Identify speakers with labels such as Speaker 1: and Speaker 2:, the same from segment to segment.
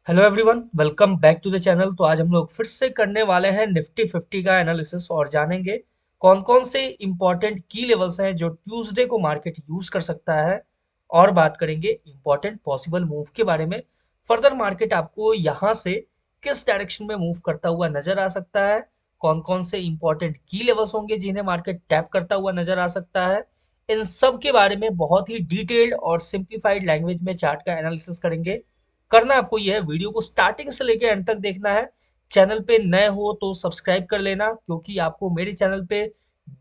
Speaker 1: Hello everyone, welcome back to the channel. तो आज हम लोग फिर से करने वाले हैं निफ्टी 50 का एनालिसिस और जानेंगे कौन कौन से इंपॉर्टेंट की लेवल्स हैं जो ट्यूसडे को मार्केट यूज कर सकता है। और बात करेंगे इंपॉर्टेंट पॉसिबल मूव के बारे में। फर्दर मार्केट आपको यहाँ से किस डायरेक्शन में मूव करता हुआ नजर आ सकता है, कौन कौन से इंपॉर्टेंट की लेवल्स होंगे जिन्हें मार्केट टैप करता हुआ नजर आ सकता है, इन सब के बारे में बहुत ही डिटेल्ड और सिंप्लीफाइड लैंग्वेज में चार्ट का एनालिसिस करेंगे। करना आपको यह है, वीडियो को स्टार्टिंग से लेकर एंड तक देखना है। चैनल पे नए हो तो सब्सक्राइब कर लेना, क्योंकि आपको मेरे चैनल पे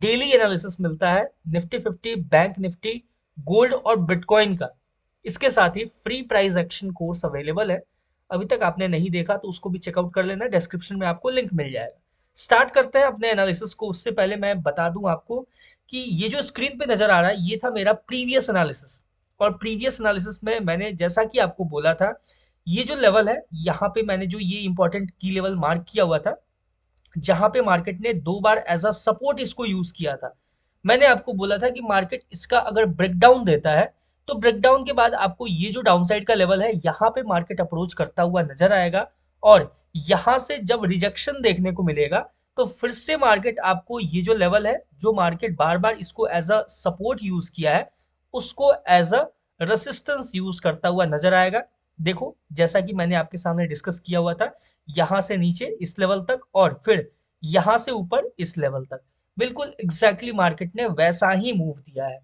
Speaker 1: डेली एनालिसिस मिलता है निफ्टी 50, बैंक निफ्टी, गोल्ड और बिटकॉइन का। इसके साथ ही free price action course available है। अभी तक आपने नहीं देखा तो उसको भी चेकआउट कर लेना, डिस्क्रिप्शन में आपको लिंक मिल जाएगा। स्टार्ट करते हैं अपने एनालिसिस को। उससे पहले मैं बता दूं आपको कि ये जो स्क्रीन पे नजर आ रहा है ये था मेरा प्रीवियस एनालिसिस। और प्रीवियस एनालिसिस में मैंने जैसा कि आपको बोला था, ये जो लेवल है यहाँ पे मैंने जो ये इंपॉर्टेंट की लेवल मार्क किया हुआ था, जहां पे मार्केट ने 2 बार एज अ सपोर्ट इसको यूज किया था। मैंने आपको बोला था कि मार्केट इसका अगर ब्रेकडाउन देता है तो ब्रेकडाउन के बाद आपको ये जो डाउनसाइड का लेवल है यहाँ पे मार्केट अप्रोच करता हुआ नजर आएगा। और यहाँ से जब रिजेक्शन देखने को मिलेगा तो फिर से मार्केट आपको ये जो लेवल है, जो मार्केट बार बार इसको एज अ सपोर्ट यूज किया है, उसको एज अ रेसिस्टेंस यूज करता हुआ नजर आएगा। देखो, जैसा कि मैंने आपके सामने डिस्कस किया हुआ था, यहां से नीचे इस लेवल तक और फिर यहां से ऊपर इस लेवल तक, बिल्कुल एग्जैक्टली मार्केट ने वैसा ही मूव दिया है।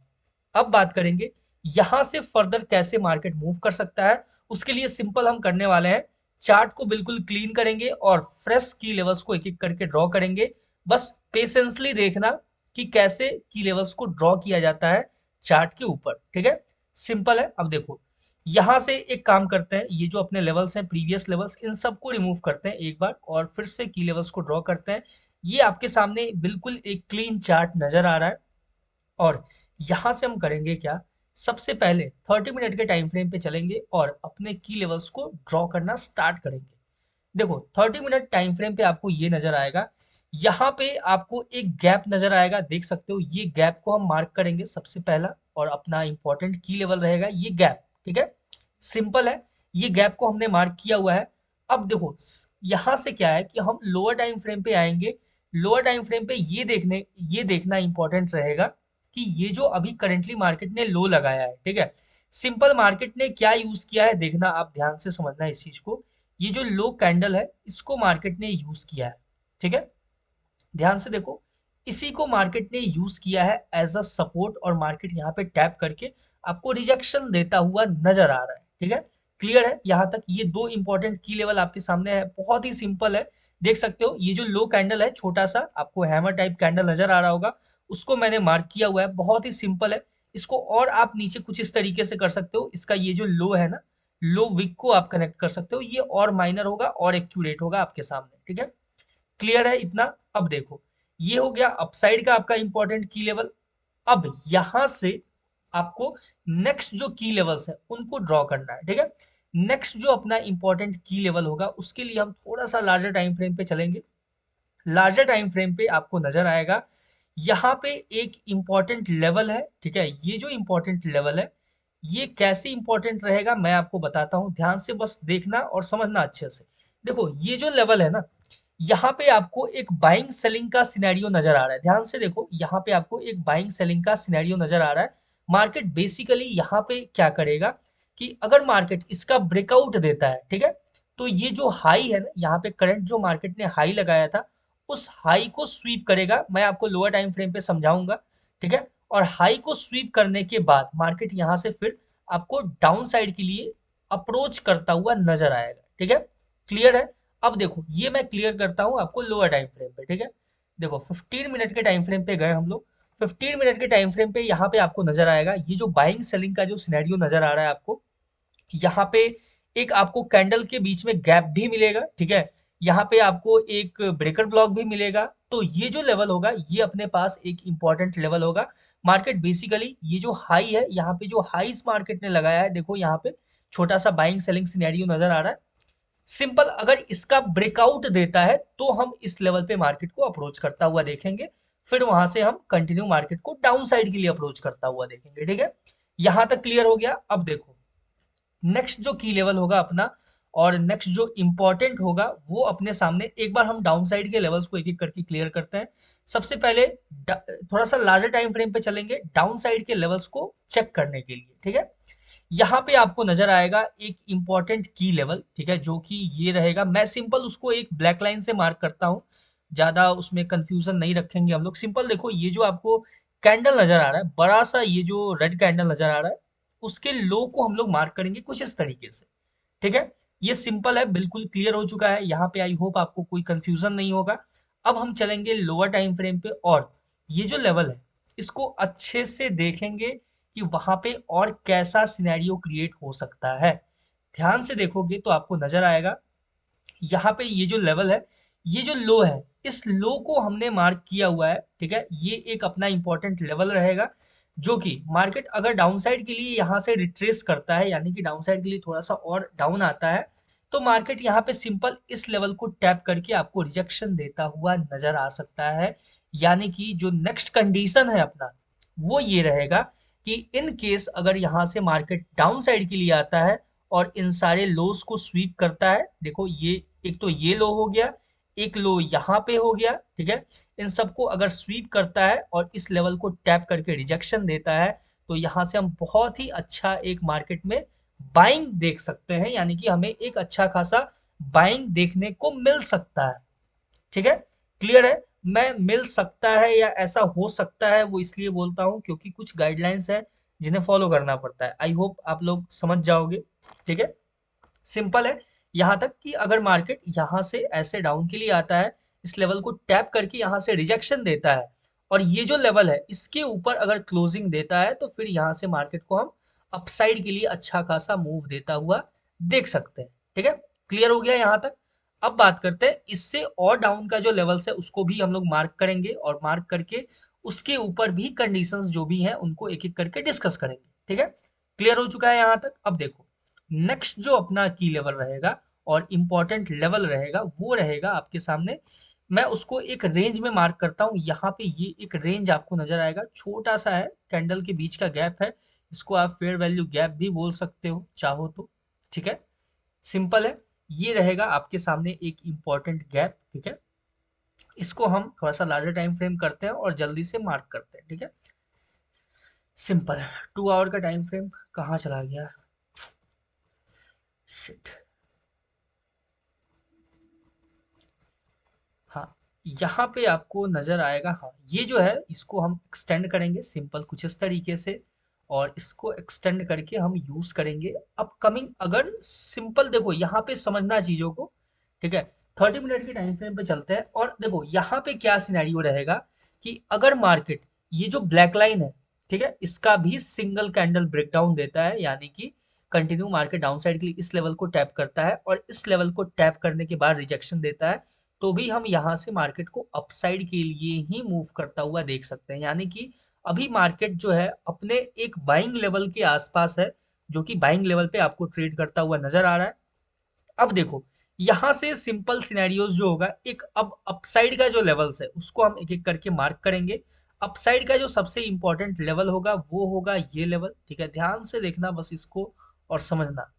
Speaker 1: अब बात करेंगे यहां से फर्दर कैसे मार्केट मूव कर सकता है। उसके लिए सिंपल हम करने वाले हैं, चार्ट को बिल्कुल क्लीन करेंगे और फ्रेश की लेवल्स को एक एक करके ड्रॉ करेंगे। बस पेशेंसली देखना कि कैसे की लेवल्स को ड्रॉ किया जाता है चार्ट के ऊपर, ठीक है। सिंपल है। अब देखो, यहां से एक काम करते हैं, ये जो अपने लेवल्स हैं प्रीवियस लेवल्स, इन सबको रिमूव करते हैं एक बार और फिर से की लेवल्स को ड्रॉ करते हैं। ये आपके सामने बिल्कुल एक क्लीन चार्ट नजर आ रहा है। और यहां से हम करेंगे क्या, सबसे पहले 30 मिनट के टाइम फ्रेम पे चलेंगे और अपने की लेवल्स को ड्रॉ करना स्टार्ट करेंगे। देखो, 30 मिनट टाइम फ्रेम पे आपको ये नजर आएगा, यहाँ पे आपको एक गैप नजर आएगा, देख सकते हो। ये गैप को हम मार्क करेंगे सबसे पहला, और अपना इंपॉर्टेंट की लेवल रहेगा ये गैप, ठीक है। सिंपल है, ये गैप को हमने मार्क किया हुआ है। अब देखो, यहाँ से क्या है कि हम लोअर टाइम फ्रेम पे आएंगे। लोअर टाइम फ्रेम पे ये देखना इंपॉर्टेंट रहेगा कि ये जो अभी करेंटली मार्केट ने लो लगाया है, ठीक है। सिंपल मार्केट ने क्या यूज किया है देखना, आप ध्यान से समझना इस चीज को। ये जो लो कैंडल है इसको मार्केट ने यूज किया है, ठीक है। ध्यान से देखो, इसी को मार्केट ने यूज किया है एज अ सपोर्ट और मार्केट यहाँ पे टैप करके आपको रिजेक्शन देता हुआ नजर आ रहा है, ठीक है। क्लियर है यहाँ तक। ये दो इंपॉर्टेंट की लेवल आपके सामने है, बहुत ही सिंपल है। देख सकते हो, ये जो लो कैंडल है, छोटा सा आपको हैमर टाइप कैंडल नजर आ रहा होगा, उसको मैंने मार्क किया हुआ है। बहुत ही सिंपल है। इसको और आप नीचे कुछ इस तरीके से कर सकते हो, इसका ये जो लो है ना, लो विक को आप कनेक्ट कर सकते हो, ये और माइनर होगा और एक्यूरेट होगा आपके सामने, ठीक है। क्लियर है इतना। अब देखो, ये हो गया अपसाइड का आपका इंपॉर्टेंट की लेवल। अब यहां से आपको नेक्स्ट जो की लेवल्स है उनको ड्रॉ करना है, ठीक है। नेक्स्ट जो अपना इंपॉर्टेंट की लेवल होगा उसके लिए हम थोड़ा सा लार्जर टाइम फ्रेम पे चलेंगे। लार्जर टाइम फ्रेम पे आपको नजर आएगा, यहाँ पे एक इंपॉर्टेंट लेवल है, ठीक है। ये जो इंपॉर्टेंट लेवल है, ये कैसे इंपॉर्टेंट रहेगा मैं आपको बताता हूँ, ध्यान से बस देखना और समझना अच्छे से। देखो, ये जो लेवल है ना, यहाँ पे आपको एक बाइंग सेलिंग का सिनेरियो नजर आ रहा है। ध्यान से देखो, यहाँ पे आपको एक बाइंग सेलिंग का सिनेरियो नजर आ रहा है। मार्केट बेसिकली यहाँ पे क्या करेगा कि अगर मार्केट इसका ब्रेकआउट देता है, ठीक है, तो ये जो हाई है ना, यहाँ पे करंट जो मार्केट ने हाई लगाया था, उस हाई को स्वीप करेगा। मैं आपको लोअर टाइम फ्रेम पे समझाऊंगा, ठीक है। और हाई को स्वीप करने के बाद मार्केट यहाँ से फिर आपको डाउन साइड के लिए अप्रोच करता हुआ नजर आएगा, ठीक है। क्लियर है। अब देखो, ये मैं क्लियर करता हूँ आपको लोअर टाइम फ्रेम पे, ठीक है। देखो, 15 मिनट के टाइम फ्रेम पे गए हम लोग। 15 मिनट के टाइम फ्रेम पे यहाँ पे आपको नजर आएगा, ये जो बाइंग सेलिंग का जो सिनेरियो नजर आ रहा है आपको, यहाँ पे एक आपको कैंडल के बीच में गैप भी मिलेगा, ठीक है। यहाँ पे आपको एक ब्रेकर ब्लॉक भी मिलेगा। तो ये जो लेवल होगा ये अपने पास एक इंपॉर्टेंट लेवल होगा। मार्केट बेसिकली ये जो हाई है, यहाँ पे जो हाईस मार्केट ने लगाया है, देखो यहाँ पे छोटा सा बाइंग सेलिंग सिनेरियो नजर आ रहा है। सिंपल, अगर इसका ब्रेकआउट देता है तो हम इस लेवल पे मार्केट को अप्रोच करता हुआ देखेंगे। फिर वहां से हम कंटिन्यू मार्केट को डाउन साइड के लिए अप्रोच करता हुआ देखेंगे, ठीक है। यहां तक क्लियर हो गया। अब देखो, नेक्स्ट जो की लेवल होगा अपना, और नेक्स्ट जो इम्पोर्टेंट होगा वो अपने सामने, एक बार हम डाउन साइड के लेवल्स को एक एक करके क्लियर करते हैं। सबसे पहले थोड़ा सा लार्जर टाइम फ्रेम पे चलेंगे डाउन साइड के लेवल्स को चेक करने के लिए, ठीक है। यहाँ पे आपको नजर आएगा एक इंपॉर्टेंट की लेवल, ठीक है, जो कि ये रहेगा। मैं सिंपल उसको एक ब्लैक लाइन से मार्क करता हूँ, ज्यादा उसमें कंफ्यूजन नहीं रखेंगे हम लोग। सिंपल देखो, ये जो आपको कैंडल नजर आ रहा है, बड़ा सा ये जो रेड कैंडल नजर आ रहा है, उसके लो को हम लोग मार्क करेंगे कुछ इस तरीके से, ठीक है। ये सिंपल है, बिल्कुल क्लियर हो चुका है यहाँ पे। आई होप आपको कोई कंफ्यूजन नहीं होगा। अब हम चलेंगे लोअर टाइम फ्रेम पे, और ये जो लेवल है इसको अच्छे से देखेंगे कि वहां पे और कैसा सिनेरियो क्रिएट हो सकता है। ध्यान से देखोगे तो आपको नजर आएगा यहाँ पे ये जो लेवल है, ये जो लो है, इस लो को हमने मार्क किया हुआ है, ठीक है। ये एक अपना इंपॉर्टेंट लेवल रहेगा, जो कि मार्केट अगर डाउन साइड के लिए यहाँ से रिट्रेस करता है, यानी कि डाउन साइड के लिए थोड़ा सा और डाउन आता है, तो मार्केट यहाँ पे सिंपल इस लेवल को टैप करके आपको रिजेक्शन देता हुआ नजर आ सकता है। यानी कि जो नेक्स्ट कंडीशन है अपना, वो ये रहेगा कि इन केस अगर यहाँ से मार्केट डाउन साइड के लिए आता है और इन सारे लोस को स्वीप करता है, देखो ये एक तो ये लो हो गया, एक लो यहाँ पे हो गया, ठीक है। इन सबको अगर स्वीप करता है और इस लेवल को टैप करके रिजेक्शन देता है, तो यहाँ से हम बहुत ही अच्छा एक मार्केट में बाइंग देख सकते हैं, यानी कि हमें एक अच्छा खासा बाइंग देखने को मिल सकता है, ठीक है। क्लियर है? मैं मिल सकता है या ऐसा हो सकता है वो इसलिए बोलता हूँ क्योंकि कुछ गाइडलाइंस है जिन्हें फॉलो करना पड़ता है। आई होप आप लोग समझ जाओगे, ठीक है। सिंपल है यहाँ तक कि अगर मार्केट यहाँ से ऐसे डाउन के लिए आता है, इस लेवल को टैप करके यहाँ से रिजेक्शन देता है, और ये जो लेवल है इसके ऊपर अगर क्लोजिंग देता है, तो फिर यहाँ से मार्केट को हम अपसाइड के लिए अच्छा खासा मूव देता हुआ देख सकते हैं, ठीक है। क्लियर हो गया यहाँ तक? अब बात करते हैं इससे और डाउन का जो लेवल्स है उसको भी हम लोग मार्क करेंगे, और मार्क करके उसके ऊपर भी कंडीशंस जो भी हैं उनको एक एक करके डिस्कस करेंगे, ठीक है। क्लियर हो चुका है यहाँ तक? अब देखो, नेक्स्ट जो अपना की लेवल रहेगा और इम्पोर्टेंट लेवल रहेगा, वो रहेगा आपके सामने। मैं उसको एक रेंज में मार्क करता हूँ। यहाँ पे ये एक रेंज आपको नजर आएगा, छोटा सा है, कैंडल के बीच का गैप है। इसको आप फेयर वैल्यू गैप भी बोल सकते हो चाहो तो, ठीक है। सिंपल है, ये रहेगा आपके सामने एक इम्पोर्टेंट गैप, ठीक है। इसको हम थोड़ा सा लार्जर टाइम फ्रेम करते हैं और जल्दी से मार्क करते हैं, ठीक है। सिंपल, 2 आवर का टाइम फ्रेम कहाँ चला गया, शिट। हाँ, यहाँ पे आपको नजर आएगा, हाँ ये जो है इसको हम एक्सटेंड करेंगे सिंपल कुछ इस तरीके से, और इसको एक्सटेंड करके हम यूज करेंगे अपकमिंग। अगर सिंपल देखो यहाँ पे समझना चीजों को, ठीक है। 30 मिनट के टाइम फ्रेम पे चलते हैं, और देखो यहाँ पे क्या सिनेरियो रहेगा कि अगर मार्केट ये जो ब्लैक लाइन है, ठीक है, इसका भी सिंगल कैंडल ब्रेकडाउन देता है, यानी कि कंटिन्यू मार्केट डाउन साइड के लिए इस लेवल को टैप करता है और इस लेवल को टैप करने के बाद रिजेक्शन देता है, तो भी हम यहाँ से मार्केट को अपसाइड के लिए ही मूव करता हुआ देख सकते हैं। यानी कि अभी मार्केट जो है अपने एक बाइंग लेवल के आसपास है, जो कि बाइंग लेवल पे आपको ट्रेड करता हुआ नजर आ रहा है। अब देखो, यहाँ से सिंपल सिनेरियोज जो होगा, एक अब अपसाइड का जो लेवल्स है उसको हम एक एक करके मार्क करेंगे। अपसाइड का जो सबसे इंपॉर्टेंट लेवल होगा वो होगा ये लेवल, ठीक है। ध्यान से देखना बस इसको और समझना,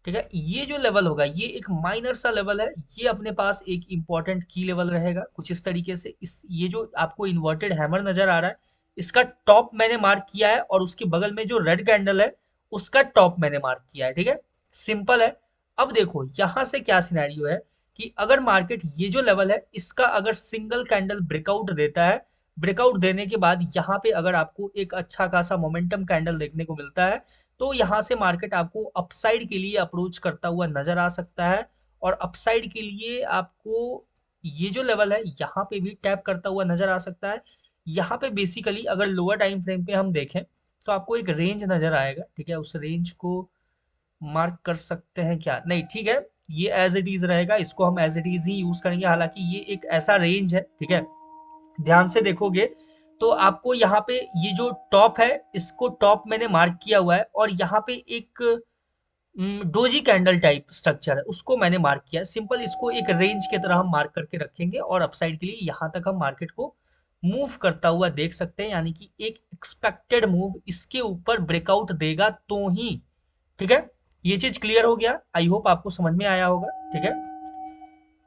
Speaker 1: ठीक है। ये जो लेवल होगा ये एक माइनर सा लेवल है, ये अपने पास एक इंपॉर्टेंट की लेवल रहेगा कुछ इस तरीके से। इस ये जो आपको इन्वर्टेड हैमर नजर आ रहा है, इसका टॉप मैंने मार्क किया है, और उसके बगल में जो रेड कैंडल है उसका टॉप मैंने मार्क किया है, ठीक है। सिंपल है। अब देखो यहाँ से क्या सिनेरियो है कि अगर मार्केट ये जो लेवल है इसका अगर सिंगल कैंडल ब्रेकआउट देता है, ब्रेकआउट देने के बाद यहाँ पे अगर आपको एक अच्छा खासा मोमेंटम कैंडल देखने को मिलता है, तो यहाँ से मार्केट आपको अपसाइड के लिए अप्रोच करता हुआ नजर आ सकता है। और अपसाइड के लिए आपको ये जो लेवल है यहाँ पे भी टैप करता हुआ नजर आ सकता है। यहाँ पे बेसिकली अगर लोअर टाइम फ्रेम पे हम देखें तो आपको एक रेंज नजर आएगा, ठीक है। उस रेंज को मार्क कर सकते हैं क्या, नहीं, ठीक है, ये एज इट इज रहेगा, इसको हम एज इट इज ही यूज करेंगे। हालांकि ये एक ऐसा रेंज है, ठीक है, ध्यान से देखोगे तो आपको यहाँ पे ये जो टॉप है इसको टॉप मैंने मार्क किया हुआ है, और यहाँ पे एक डोजी कैंडल टाइप स्ट्रक्चर है उसको मैंने मार्क किया है। सिंपल इसको एक रेंज की तरह हम मार्क करके रखेंगे, और अपसाइड के लिए यहाँ तक हम मार्केट को मूव करता हुआ देख सकते हैं। यानी कि एक एक्सपेक्टेड मूव इसके ऊपर ब्रेकआउट देगा तो ही, ठीक है। ये चीज क्लियर हो गया, आई होप आपको समझ में आया होगा। ठीक है,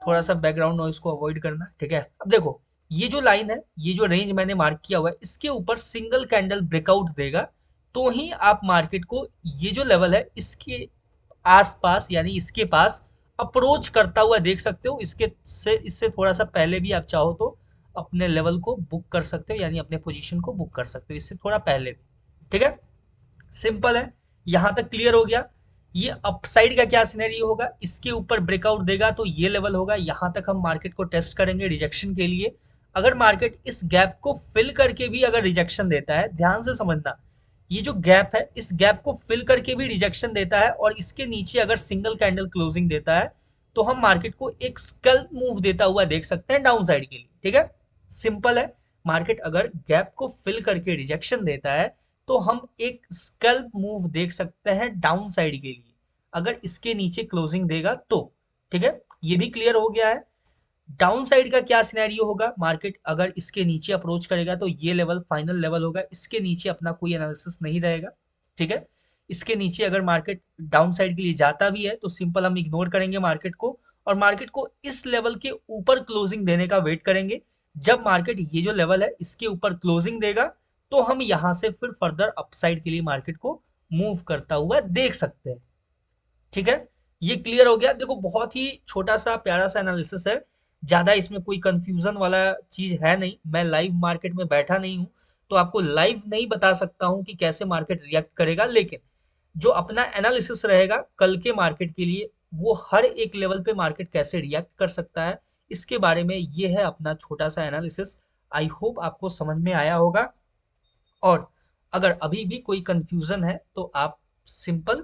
Speaker 1: थोड़ा सा बैकग्राउंड नॉइस को अवॉइड करना। ठीक है, अब देखो ये जो लाइन है, ये जो रेंज मैंने मार्क किया हुआ है, इसके ऊपर सिंगल कैंडल ब्रेकआउट देगा तो ही आप मार्केट को ये जो लेवल है इसके आसपास यानी इसके पास अप्रोच करता हुआ देख सकते हो। इससे थोड़ा सा पहले भी आप चाहो तो अपने लेवल को बुक कर सकते हो, यानी अपने पोजीशन को बुक कर सकते हो इससे थोड़ा पहले भी। ठीक है, सिंपल है, यहां तक क्लियर हो गया। ये अपसाइड का क्या सिनेरियो होगा, इसके ऊपर ब्रेकआउट देगा तो ये लेवल होगा, यहां तक हम मार्केट को टेस्ट करेंगे रिजेक्शन के लिए। अगर मार्केट इस गैप को फिल करके भी अगर रिजेक्शन देता है, ध्यान से समझना, ये जो गैप है इस गैप को फिल करके भी रिजेक्शन देता है और इसके नीचे अगर सिंगल कैंडल क्लोजिंग देता है तो हम मार्केट को एक स्कैल्प मूव देता हुआ देख सकते हैं डाउन साइड के लिए। ठीक है, सिंपल है, मार्केट अगर गैप को फिल करके रिजेक्शन देता है तो हम एक स्कैल्प मूव देख सकते हैं डाउन साइड के लिए, अगर इसके नीचे क्लोजिंग देगा तो। ठीक है, ये भी क्लियर हो गया है। डाउन साइड का क्या सिनेरियो होगा, मार्केट अगर इसके नीचे अप्रोच करेगा तो ये लेवल फाइनल लेवल होगा, इसके नीचे अपना कोई एनालिसिस नहीं रहेगा। ठीक है, इसके नीचे अगर मार्केट डाउन साइड के लिए जाता भी है तो सिंपल हम इग्नोर करेंगे मार्केट को और मार्केट को इस लेवल के ऊपर क्लोजिंग देने का वेट करेंगे। जब मार्केट ये जो लेवल है इसके ऊपर क्लोजिंग देगा तो हम यहां से फिर फर्दर अपसाइड के लिए मार्केट को मूव करता हुआ देख सकते हैं। ठीक है, ये क्लियर हो गया। देखो बहुत ही छोटा सा प्यारा सा एनालिसिस है, ज्यादा इसमें कोई कंफ्यूजन वाला चीज है नहीं। मैं लाइव मार्केट में बैठा नहीं हूं तो आपको लाइव नहीं बता सकता हूं कि कैसे मार्केट रिएक्ट करेगा, लेकिन जो अपना एनालिसिस रहेगा कल के मार्केट के लिए, वो हर एक लेवल पे मार्केट कैसे रिएक्ट कर सकता है इसके बारे में ये है अपना छोटा सा एनालिसिस। आई होप आपको समझ में आया होगा। और अगर अभी भी कोई कंफ्यूजन है तो आप सिंपल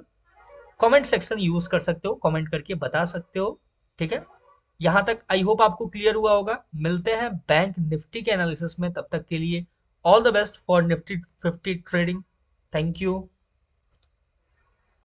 Speaker 1: कमेंट सेक्शन यूज कर सकते हो, कमेंट करके बता सकते हो। ठीक है, यहां तक आई होप आपको क्लियर हुआ होगा। मिलते हैं बैंक निफ्टी के एनालिसिस में, तब तक के लिए all the best for Nifty 50 trading. Thank you.